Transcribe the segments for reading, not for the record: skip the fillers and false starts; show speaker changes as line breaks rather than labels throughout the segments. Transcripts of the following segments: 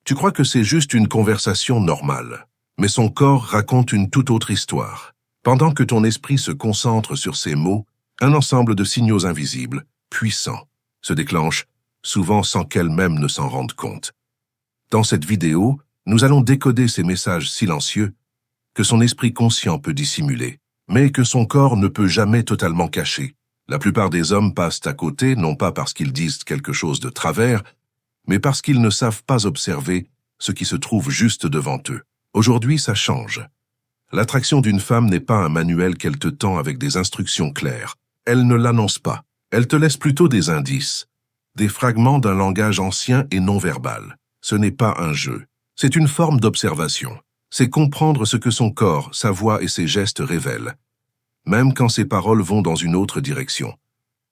Tu crois que c'est juste une conversation normale, mais son corps raconte une toute autre histoire. Pendant que ton esprit se concentre sur ces mots, un ensemble de signaux invisibles, puissants, se déclenche, souvent sans qu'elle-même ne s'en rende compte. Dans cette vidéo, nous allons décoder ces messages silencieux que son esprit conscient peut dissimuler, mais que son corps ne peut jamais totalement cacher. La plupart des hommes passent à côté, non pas parce qu'ils disent quelque chose de travers, mais parce qu'ils ne savent pas observer ce qui se trouve juste devant eux. Aujourd'hui, ça change. L'attraction d'une femme n'est pas un manuel qu'elle te tend avec des instructions claires. Elle ne l'annonce pas. Elle te laisse plutôt des indices, des fragments d'un langage ancien et non verbal. Ce n'est pas un jeu. C'est une forme d'observation. C'est comprendre ce que son corps, sa voix et ses gestes révèlent, même quand ses paroles vont dans une autre direction.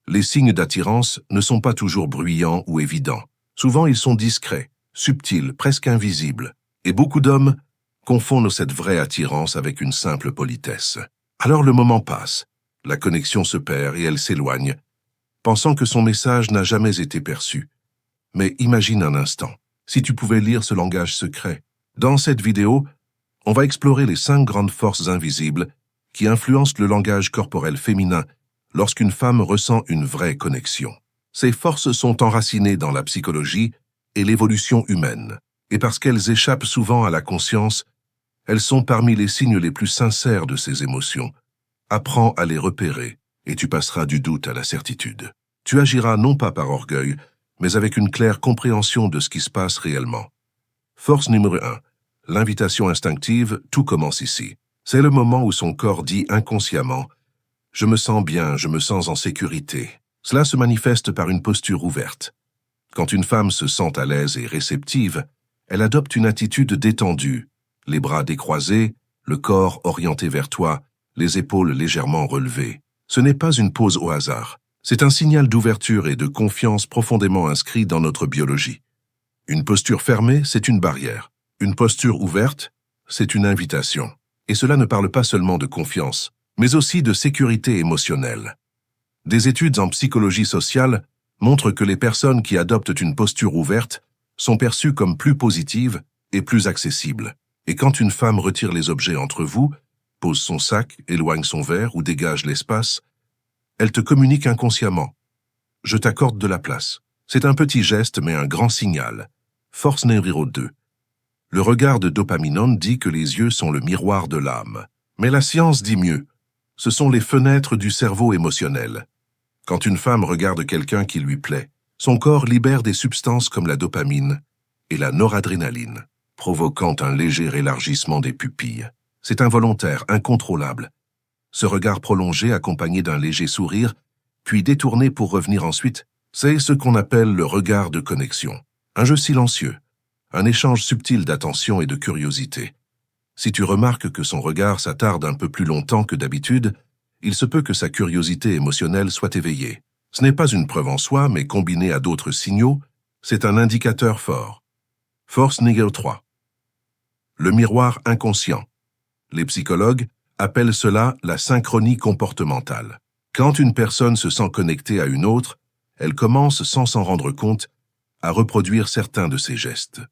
Les signes d'attirance ne sont pas toujours bruyants ou évidents. Souvent, ils sont discrets, subtils, presque invisibles. Et beaucoup d'hommes confondent cette vraie attirance avec une simple politesse. Alors le moment passe, la connexion se perd et elle s'éloigne, pensant que son message n'a jamais été perçu. Mais imagine un instant, si tu pouvais lire ce langage secret. Dans cette vidéo, on va explorer les 5 grandes forces invisibles qui influencent le langage corporel féminin lorsqu'une femme ressent une vraie connexion. Ces forces sont enracinées dans la psychologie et l'évolution humaine, et parce qu'elles échappent souvent à la conscience, elles sont parmi les signes les plus sincères de ces émotions. Apprends à les repérer, et tu passeras du doute à la certitude. Tu agiras non pas par orgueil, mais avec une claire compréhension de ce qui se passe réellement. Force numéro 1. L'invitation instinctive, tout commence ici. C'est le moment où son corps dit inconsciemment « Je me sens bien, je me sens en sécurité ». Cela se manifeste par une posture ouverte. Quand une femme se sent à l'aise et réceptive, elle adopte une attitude détendue, les bras décroisés, le corps orienté vers toi, les épaules légèrement relevées. Ce n'est pas une pose au hasard. C'est un signal d'ouverture et de confiance profondément inscrit dans notre biologie. Une posture fermée, c'est une barrière. Une posture ouverte, c'est une invitation. Et cela ne parle pas seulement de confiance, mais aussi de sécurité émotionnelle. Des études en psychologie sociale montrent que les personnes qui adoptent une posture ouverte sont perçues comme plus positives et plus accessibles. Et quand une femme retire les objets entre vous, pose son sac, éloigne son verre ou dégage l'espace, elle te communique inconsciemment. Je t'accorde de la place. C'est un petit geste mais un grand signal. Force numéro 2. Le regard de Dopaminone dit que les yeux sont le miroir de l'âme. Mais la science dit mieux. Ce sont les fenêtres du cerveau émotionnel. Quand une femme regarde quelqu'un qui lui plaît, son corps libère des substances comme la dopamine et la noradrénaline, provoquant un léger élargissement des pupilles. C'est involontaire, incontrôlable. Ce regard prolongé accompagné d'un léger sourire, puis détourné pour revenir ensuite, c'est ce qu'on appelle le regard de connexion. Un jeu silencieux, un échange subtil d'attention et de curiosité. Si tu remarques que son regard s'attarde un peu plus longtemps que d'habitude, il se peut que sa curiosité émotionnelle soit éveillée. Ce n'est pas une preuve en soi, mais combiné à d'autres signaux, c'est un indicateur fort. Force numéro 3. Le miroir inconscient. Les psychologues appellent cela la synchronie comportementale. Quand une personne se sent connectée à une autre, elle commence, sans s'en rendre compte, à reproduire certains de ses gestes.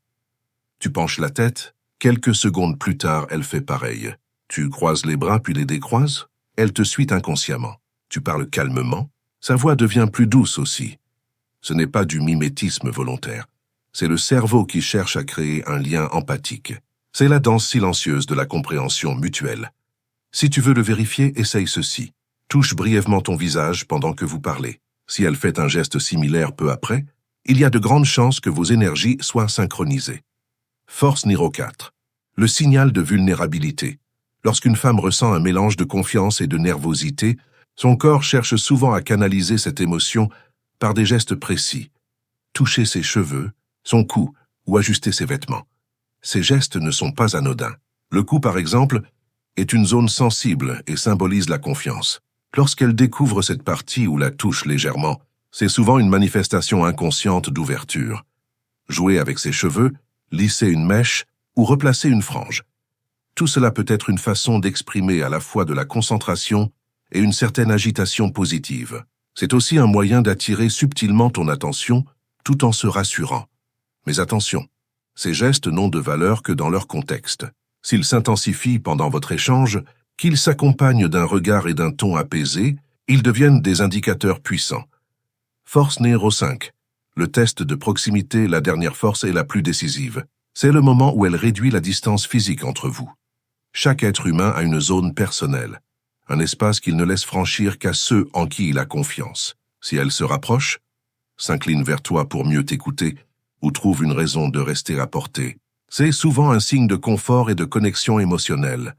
Tu penches la tête, quelques secondes plus tard, elle fait pareil. Tu croises les bras puis les décroises, elle te suit inconsciemment. Tu parles calmement, sa voix devient plus douce aussi. Ce n'est pas du mimétisme volontaire. C'est le cerveau qui cherche à créer un lien empathique. C'est la danse silencieuse de la compréhension mutuelle. Si tu veux le vérifier, essaye ceci. Touche brièvement ton visage pendant que vous parlez. Si elle fait un geste similaire peu après, il y a de grandes chances que vos énergies soient synchronisées. Force numéro 4. Le signal de vulnérabilité. Lorsqu'une femme ressent un mélange de confiance et de nervosité, son corps cherche souvent à canaliser cette émotion par des gestes précis. Toucher ses cheveux, son cou ou ajuster ses vêtements. Ces gestes ne sont pas anodins. Le cou, par exemple, est une zone sensible et symbolise la confiance. Lorsqu'elle découvre cette partie ou la touche légèrement, c'est souvent une manifestation inconsciente d'ouverture. Jouer avec ses cheveux, lisser une mèche ou replacer une frange. Tout cela peut être une façon d'exprimer à la fois de la concentration et une certaine agitation positive. C'est aussi un moyen d'attirer subtilement ton attention tout en se rassurant. Mais attention, Ces gestes n'ont de valeur que dans leur contexte. S'ils s'intensifient pendant votre échange, qu'ils s'accompagnent d'un regard et d'un ton apaisé, ils deviennent des indicateurs puissants. Force numéro 5. Le test de proximité, la dernière force est la plus décisive. C'est le moment où elle réduit la distance physique entre vous. Chaque être humain a une zone personnelle, un espace qu'il ne laisse franchir qu'à ceux en qui il a confiance. Si elle se rapproche, s'incline vers toi pour mieux t'écouter, ou trouve une raison de rester à portée, c'est souvent un signe de confort et de connexion émotionnelle.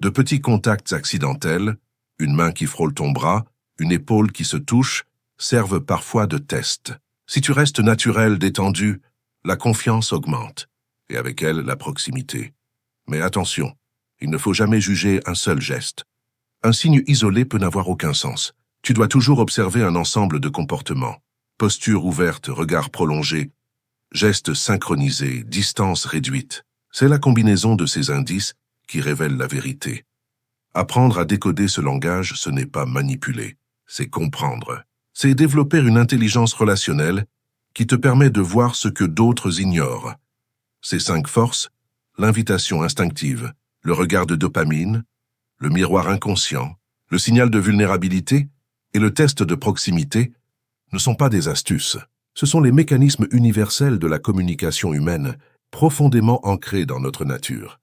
De petits contacts accidentels, une main qui frôle ton bras, une épaule qui se touche, servent parfois de test. Si tu restes naturel, détendu, la confiance augmente, et avec elle la proximité. Mais attention, il ne faut jamais juger un seul geste. Un signe isolé peut n'avoir aucun sens. Tu dois toujours observer un ensemble de comportements. Posture ouverte, regard prolongé, gestes synchronisés, distance réduite. C'est la combinaison de ces indices qui révèle la vérité. Apprendre à décoder ce langage, ce n'est pas manipuler, c'est comprendre. C'est développer une intelligence relationnelle qui te permet de voir ce que d'autres ignorent. Ces 5 forces, l'invitation instinctive, le regard de dopamine, le miroir inconscient, le signal de vulnérabilité et le test de proximité, ne sont pas des astuces. Ce sont les mécanismes universels de la communication humaine, profondément ancrés dans notre nature.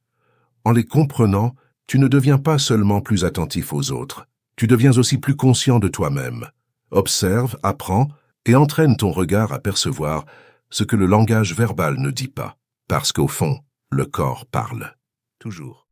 En les comprenant, tu ne deviens pas seulement plus attentif aux autres, tu deviens aussi plus conscient de toi-même. Observe, apprends et entraîne ton regard à percevoir ce que le langage verbal ne dit pas. Parce qu'au fond, le corps parle. Toujours.